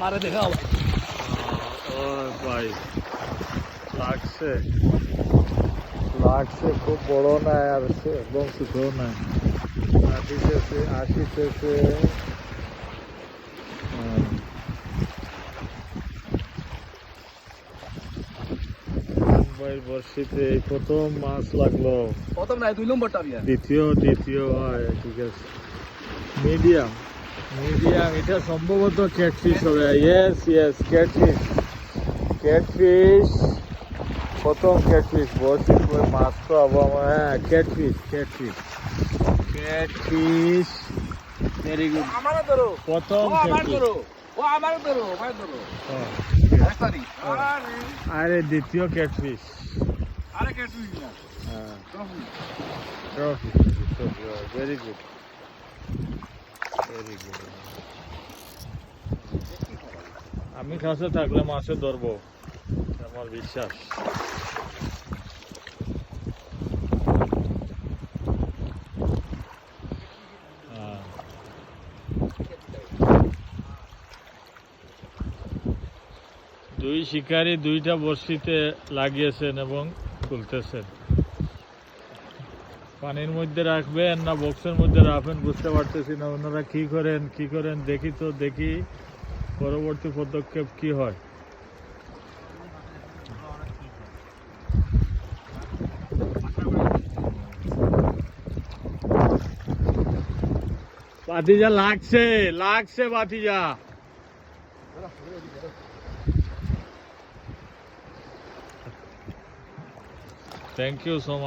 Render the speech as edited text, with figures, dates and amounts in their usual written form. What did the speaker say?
আমারে দেখাও ও ভাই লাগছে লাগছে, খুব বড় না আর একদম ছোট না, আসিতেছে। ভাইয়ের বর্ষিতে এই প্রথম মাছ লাগলো। প্রথম নাই 2 নম্বরটা দিয়া দ্বিতীয় হয়, ঠিক আছে। মিডিয়াম এটা সম্ভবত ক্যাটফিশ হবে। ইয়েস ক্যাটফিশ প্রথম ক্যাটফিশ। বর্ষি মাছ তো আবার, হ্যাঁ ক্যাটফিশ ভেরি গুড। আমারে ধরো প্রথম ও আমার ক্যাটফিশ। ধরো আমারে ধরো আরে আরে দ্বিতীয় ক্যাটফিশ। আরে ক্যাটফিশ না হ্যাঁ ট্রফি ভেরি গুড। আমি কাছে থাকলে মাছে ধরবো, আমার বিশ্বাস। দুই শিকারী দুইটা বড়শিতে লাগিয়েছেন এবং তুলতেছেন। পানির মধ্যে রাখবেন না বক্সের মধ্যে রাখবেন বুঝতে পারতেছি না। ওনারা কি করেন দেখি পরবর্তী পদক্ষেপ কি হয়। ভাতিজা লাগছে ভাতিজা। Thank you so much.